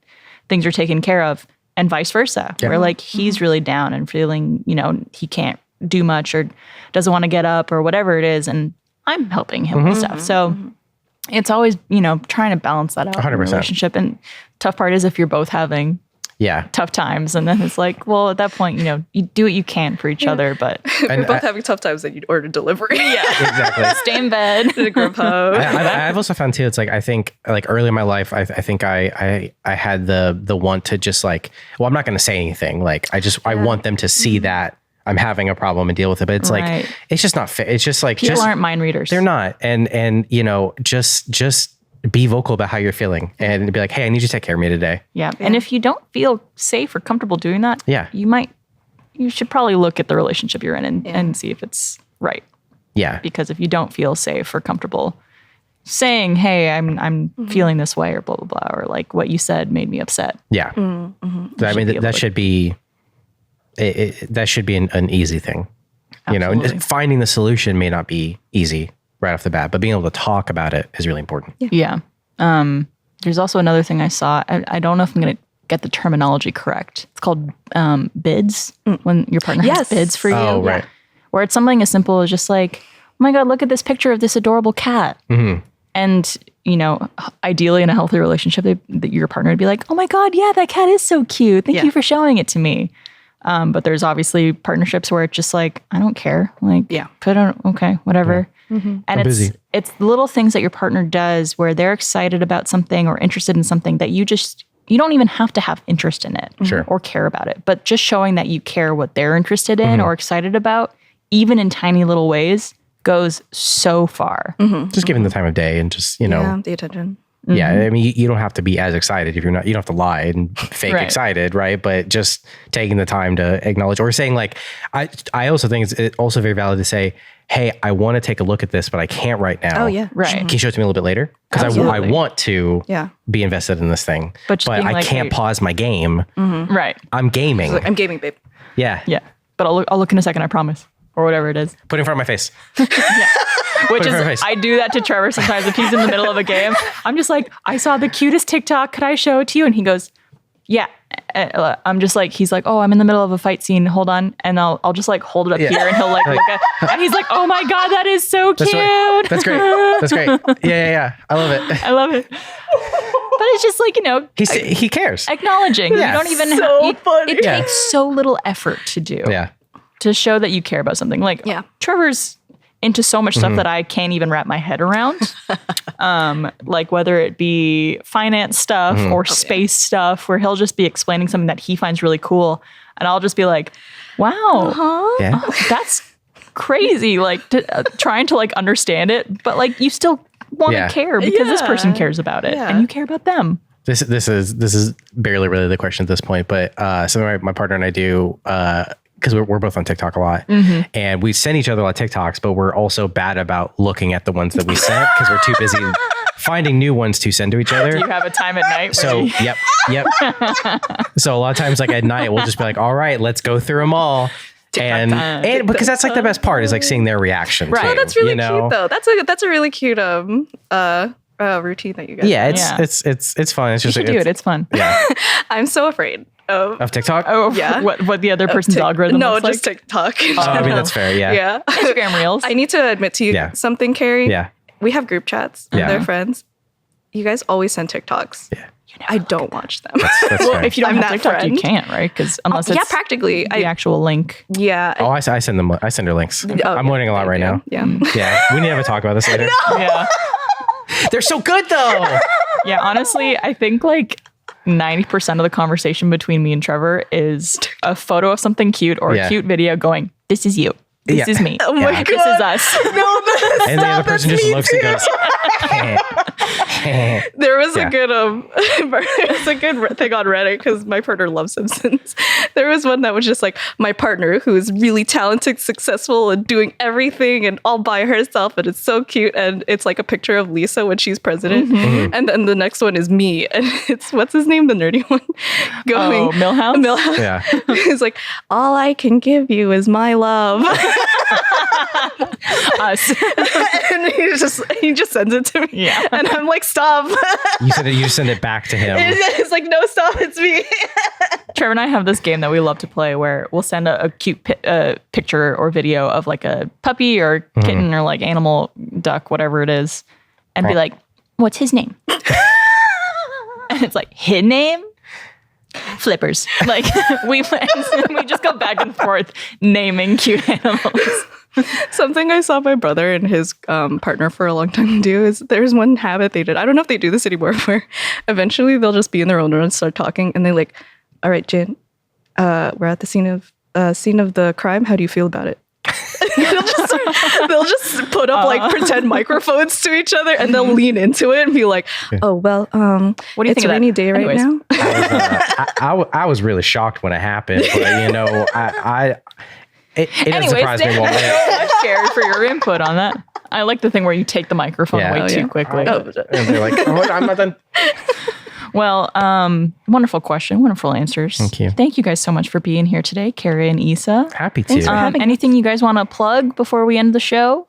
things are taken care of, and vice versa. Where like he's really down and feeling, you know, he can't do much or doesn't want to get up or whatever it is. And I'm helping him with stuff. So it's always, trying to balance that out 100%. in a relationship. And tough part is if you're both having tough times, and then it's like, well, at that point, you do what you can for each other, but if you're both having tough times, then you'd order delivery. Exactly. Stay in bed. A group hug. I've also found too, it's like, I think like early in my life, I think I had the want to just like, well, I'm not going to say anything. Like I want them to see that I'm having a problem and deal with it. But it's like, it's just not fair. It's just like, people aren't mind readers. They're not. And just be vocal about how you're feeling and be like, hey, I need you to take care of me today. Yeah. And if you don't feel safe or comfortable doing that, you should probably look at the relationship you're in and see if it's right. Yeah. Because if you don't feel safe or comfortable saying, hey, I'm feeling this way or blah, blah, blah, or like what you said made me upset. Yeah. Mm-hmm. I mean, that should be, that should be an easy thing. Absolutely. Finding the solution may not be easy right off the bat, but being able to talk about it is really important. Yeah. There's also another thing I saw. I don't know if I'm going to get the terminology correct. It's called bids, when your partner has bids for you. Oh, right. Where it's something as simple as just like, oh my God, look at this picture of this adorable cat. Mm-hmm. And, ideally in a healthy relationship, your partner would be like, oh my God, yeah, that cat is so cute. Thank you for showing it to me. But there's obviously partnerships where it's just like, I don't care. Like, put on, okay, whatever. Yeah. Mm-hmm. And it's little things that your partner does where they're excited about something or interested in something that you don't even have to have interest in it or care about it. But just showing that you care what they're interested in or excited about, even in tiny little ways, goes so far. Mm-hmm. Just giving the time of day and just, the attention. Yeah, I mean, you don't have to be as excited if you're not. You don't have to lie and fake excited, right? But just taking the time to acknowledge, or saying like, I also think it's also very valid to say, hey, I want to take a look at this, but I can't right now. Oh yeah, right. Can you show it to me a little bit later? Because I want to be invested in this thing, but I can't pause my game. Mm-hmm. Right, I'm gaming. I'm gaming, babe. Yeah, but I'll look in a second. I promise, or whatever it is. Put it in front of my face. Which is, I do that to Trevor sometimes if he's in the middle of a game. I'm just like, I saw the cutest TikTok. Could I show it to you? And he goes, yeah. I'm just like, he's like, oh, I'm in the middle of a fight scene. Hold on. And I'll just like hold it up here and he'll like look at, and he's like, oh my God, that is so cute. That's great. That's great. Yeah. I love it. I love it. But it's just like, he cares. Acknowledging. Yeah. You don't even funny. It takes so little effort to do. Yeah. To show that you care about something. Like Trevor's into so much stuff that I can't even wrap my head around. Like whether it be finance stuff or space stuff, where he'll just be explaining something that he finds really cool. And I'll just be like, wow, that's crazy. Like trying to like understand it, but like you still want to care because this person cares about it and you care about them. This is barely really the question at this point, but something my partner and I do, because we're both on TikTok a lot, and we send each other a lot of TikToks, but we're also bad about looking at the ones that we sent because we're too busy finding new ones to send to each other. Do you have a time at night? So, yep. So a lot of times, like at night, we'll just be like, all right, let's go through them all. And because that's like the best part is like seeing their reaction. Right. Oh, that's really cute though. That's a really cute routine that you guys. Yeah, it's fun. It's just you should do it. It's fun. Yeah. I'm so afraid of TikTok. Oh, yeah. What the other person's algorithm? No, looks just like? TikTok. Oh, I mean that's fair. Yeah. Instagram Reels. I need to admit to you something, Kerry. Yeah. We have group chats with their friends. You guys always send TikToks. Yeah. I don't watch them. That's fair. If you don't have TikTok, you can't, right? Because unless it's practically the actual link. Yeah. Oh, I send them. I send her links. I'm learning a lot right now. Yeah. Yeah. We need to have a talk about this later. No! Yeah. They're so good though. Yeah. Honestly, I think like 90% of the conversation between me and Trevor is a photo of something cute or a cute video going, this is you. This is me. Oh my God. This is us. No, and the other person just looks and goes. There was a good thing on Reddit because my partner loves Simpsons. There was one that was just like my partner who is really talented, successful, and doing everything and all by herself, and it's so cute. And it's like a picture of Lisa when she's president, and then the next one is me, and it's what's his name, the nerdy one, going Milhouse. Yeah, he's like, all I can give you is my love. Us. And he just sends it to me. Yeah. And I'm like, stop. You send it back to him. It's like, no, stop, it's me. Trevor and I have this game that we love to play where we'll send a cute picture or video of like a puppy or kitten or like animal, duck, whatever it is, and be like, what's his name? And it's like, his name? Flippers. Like, we just go back and forth naming cute animals. Something I saw my brother and his partner for a long time do is there's one habit they did. I don't know if they do this anymore, where eventually they'll just be in their own room and start talking, and they're like, all right, Jen, we're at the scene of the crime. How do you feel about it? they'll just put up like pretend microphones to each other, and they'll lean into it and be like, "Oh well, what do you think? It's a rainy day right now." I was really shocked when it happened, but it didn't surprise me one bit. Thank you so much, Kerry, for your input on that. I like the thing where you take the microphone away too quickly. And they're like, "Oh, I'm not done." Well, wonderful question. Wonderful answers. Thank you. Thank you guys so much for being here today, Kerry and Yssa. Happy to. Thanks for having anything you guys want to plug before we end the show?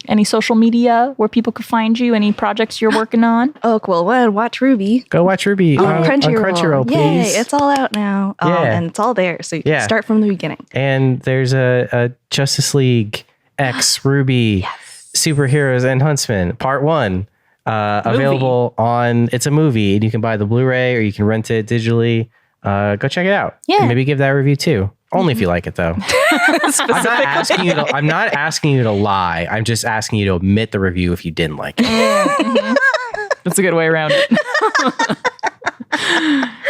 Any social media where people could find you? Any projects you're working on? Oh, cool. Well, watch Ruby. Go watch Ruby on Crunchyroll, please. Yay, it's all out now. And it's all there. So you can start from the beginning. And there's a Justice League X Ruby Superheroes and Huntsman Part 1. Available on, it's a movie, and you can buy the Blu-ray or you can rent it digitally. Go check it out. Yeah. And maybe give that a review too. Only if you like it though. I'm not asking you to lie. I'm just asking you to omit the review if you didn't like it. That's a good way around it.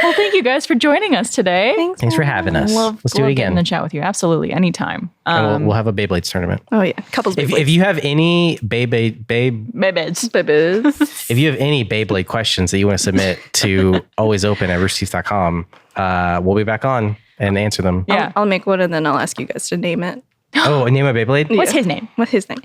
Well, thank you guys for joining us today. Thanks for having us. Let's do it again. Getting to chat with you. Absolutely. Anytime. And we'll have a Beyblades tournament. Oh yeah. Couples Beyblades. If you have any Beyblades. If you have any Beyblade questions that you want to submit to alwaysopen@roosterteeth.com, we'll be back on and answer them. Yeah. I'll make one and then I'll ask you guys to name it. Oh, name a Beyblade? What's his name? His name?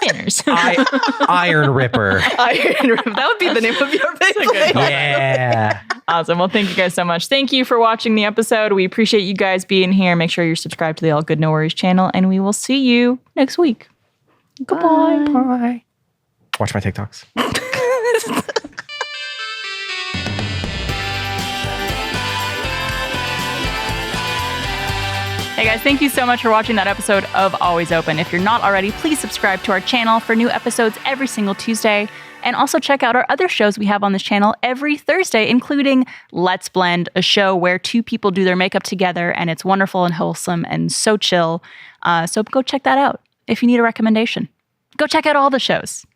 Spinners. Iron Ripper. Iron Ripper. That would be the name of your Beyblade. Yeah. Awesome. Well, thank you guys so much. Thank you for watching the episode. We appreciate you guys being here. Make sure you're subscribed to the All Good No Worries channel, and we will see you next week. Goodbye. Bye. Watch my TikToks. Hey guys, thank you so much for watching that episode of Always Open. If you're not already, please subscribe to our channel for new episodes every single Tuesday. And also check out our other shows we have on this channel every Thursday, including Let's Blend, a show where two people do their makeup together, and it's wonderful and wholesome and so chill. So go check that out if you need a recommendation. Go check out all the shows.